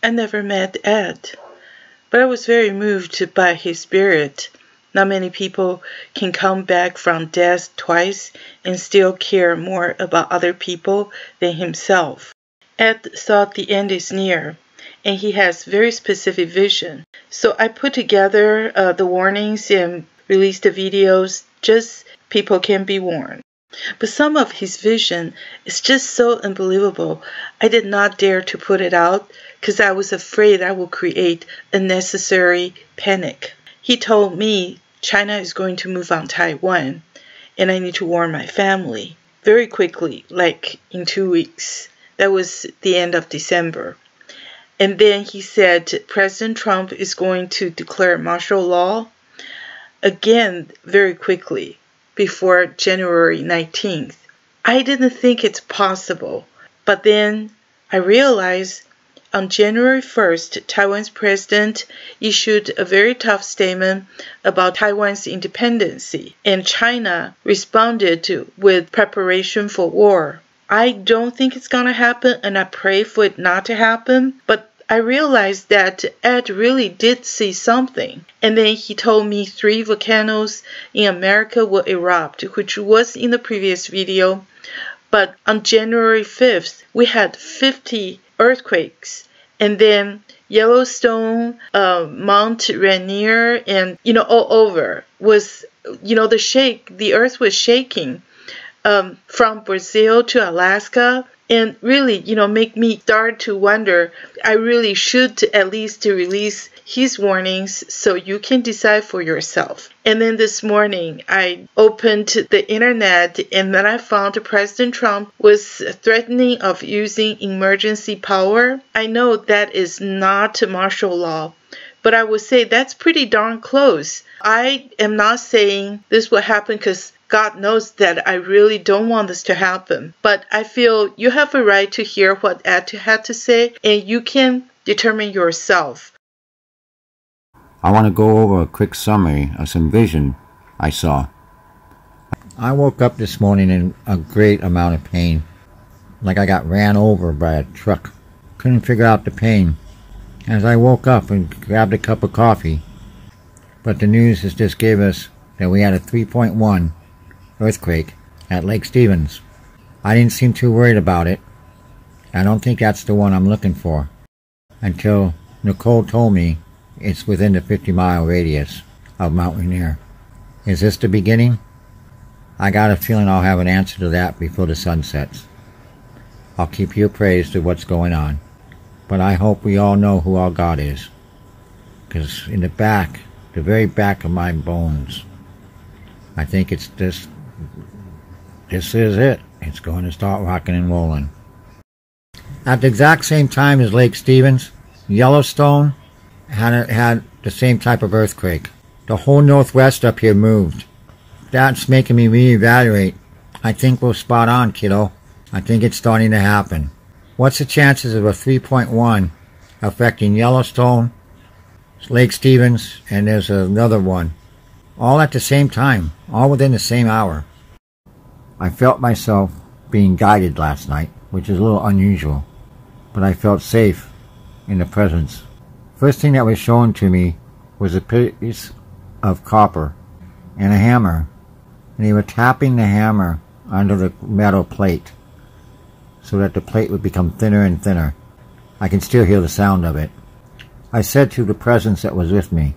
I never met Ed, but I was very moved by his spirit. Not many people can come back from death twice and still care more about other people than himself. Ed thought the end is near, and he has very specific vision. So I put together the warnings and released the videos just people can be warned. But some of his vision is just so unbelievable, I did not dare to put it out because I was afraid I would create unnecessary panic. He told me China is going to move on Taiwan, and I need to warn my family very quickly, like in 2 weeks. That was the end of December. And then he said President Trump is going to declare martial law again very quickly, before January 19th. I didn't think it's possible, but then I realized on January 1st, Taiwan's president issued a very tough statement about Taiwan's independence, and China responded with preparation for war. I don't think it's going to happen, and I pray for it not to happen, but I realized that Ed really did see something. And then he told me 3 volcanoes in America will erupt, which was in the previous video. But on January 5th, we had 50 earthquakes. And then Yellowstone, Mount Rainier, and, all over was, the earth was shaking from Brazil to Alaska. And really, make me start to wonder, I really should at least release his warnings so you can decide for yourself. And then this morning, I opened the internet and then I found President Trump was threatening of using emergency power. I know that is not martial law, but I would say that's pretty darn close. I am not saying this will happen because God knows that I really don't want this to happen. But I feel you have a right to hear what Ed had to say, and you can determine yourself. I want to go over a quick summary of some vision I saw. I woke up this morning in a great amount of pain, like I got ran over by a truck. Couldn't figure out the pain. As I woke up and grabbed a cup of coffee, but the news has just gave us that we had a 3.1 earthquake at Lake Stevens. I didn't seem too worried about it. I don't think that's the one I'm looking for, until Nicole told me it's within the 50-mile radius of Mount Rainier. Is this the beginning? I got a feeling I'll have an answer to that before the sun sets. I'll keep you appraised of what's going on, but I hope we all know who our God is, because in the back, the very back of my bones, I think it's this is it. It's going to start rocking and rolling. At the exact same time as Lake Stevens, Yellowstone had the same type of earthquake. The whole northwest up here moved. That's making me reevaluate. I think we're spot on, kiddo. I think it's starting to happen. What's the chances of a 3.1 affecting Yellowstone, Lake Stevens, and there's another one, all at the same time, all within the same hour? I felt myself being guided last night, which is a little unusual, but I felt safe in the presence. First thing that was shown to me was a piece of copper and a hammer, and they were tapping the hammer under the metal plate so that the plate would become thinner and thinner. I can still hear the sound of it. I said to the presence that was with me,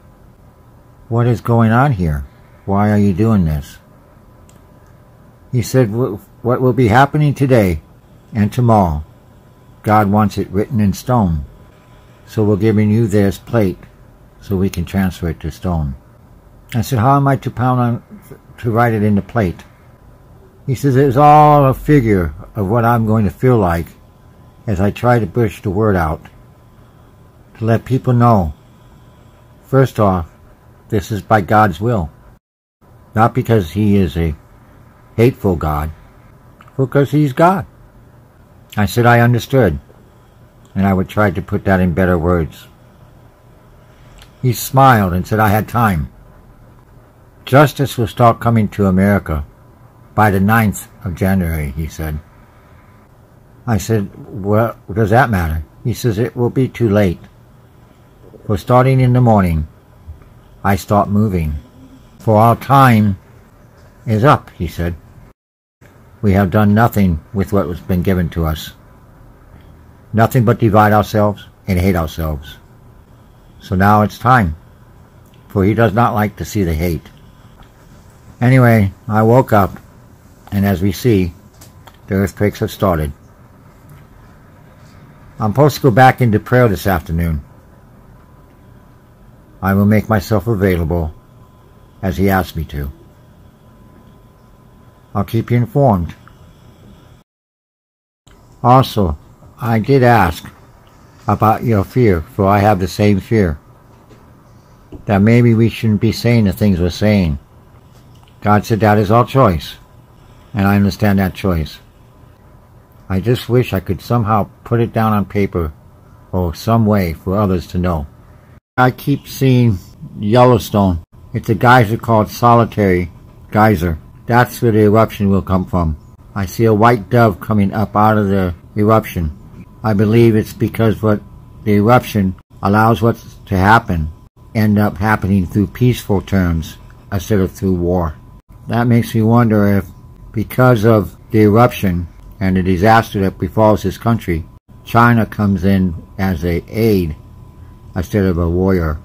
"What is going on here? Why are you doing this?" He said, "What will be happening today and tomorrow, God wants it written in stone. So we're giving you this plate so we can transfer it to stone." I said, "How am I to write it in the plate?" He says, "It's all a figure of what I'm going to feel like as I try to push the word out, to let people know, first off, this is by God's will. Not because He is a hateful God, but because He's God." I said I understood, and I would try to put that in better words. He smiled and said I had time. Justice will start coming to America by the 9th of January, he said. I said, "Well, does that matter?" He says it will be too late. For starting in the morning, I start moving. For our time is up, he said. We have done nothing with what has been given to us. Nothing but divide ourselves and hate ourselves. So now it's time, for he does not like to see the hate. Anyway, I woke up, and as we see, the earthquakes have started. I'm supposed to go back into prayer this afternoon. I will make myself available as he asked me to. I'll keep you informed. Also, I did ask about your fear, for I have the same fear. That maybe we shouldn't be saying the things we're saying. God said that is our choice, and I understand that choice. I just wish I could somehow put it down on paper or some way for others to know. I keep seeing Yellowstone. It's a geyser called Solitary Geyser. That's where the eruption will come from. I see a white dove coming up out of the eruption. I believe it's because what the eruption allows what's to happen end up happening through peaceful terms instead of through war. That makes me wonder if, because of the eruption and the disaster that befalls this country, China comes in as an aid instead of a warrior.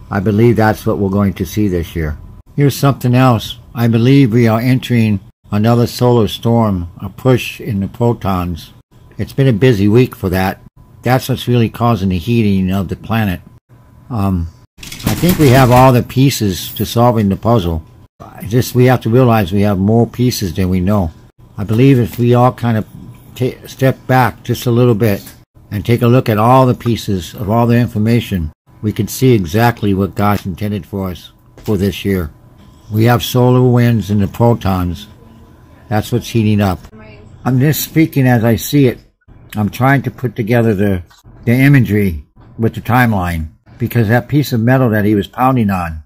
I believe that's what we're going to see this year. Here's something else. I believe we are entering another solar storm, a push in the protons. It's been a busy week for that. That's what's really causing the heating of the planet. I think we have all the pieces to solving the puzzle. We have to realize we have more pieces than we know. I believe if we all kind of step back just a little bit and take a look at all the pieces of all the information, we can see exactly what God's intended for us for this year. We have solar winds and the protons. That's what's heating up. I'm just speaking as I see it. I'm trying to put together the imagery with the timeline, because that piece of metal that he was pounding on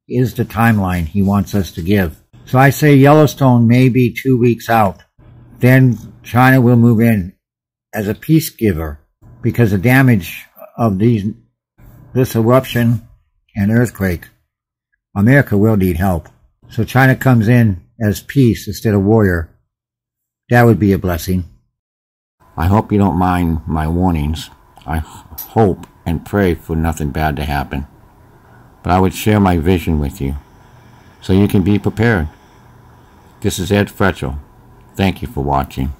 is the timeline he wants us to give. So I say Yellowstone may be 2 weeks out. Then China will move in as a peace giver, because the damage of this eruption and earthquake, America will need help. So China comes in as peace instead of warrior. That would be a blessing. I hope you don't mind my warnings. I hope and pray for nothing bad to happen. But I would share my vision with you, so you can be prepared. This is Ed Fretchel. Thank you for watching.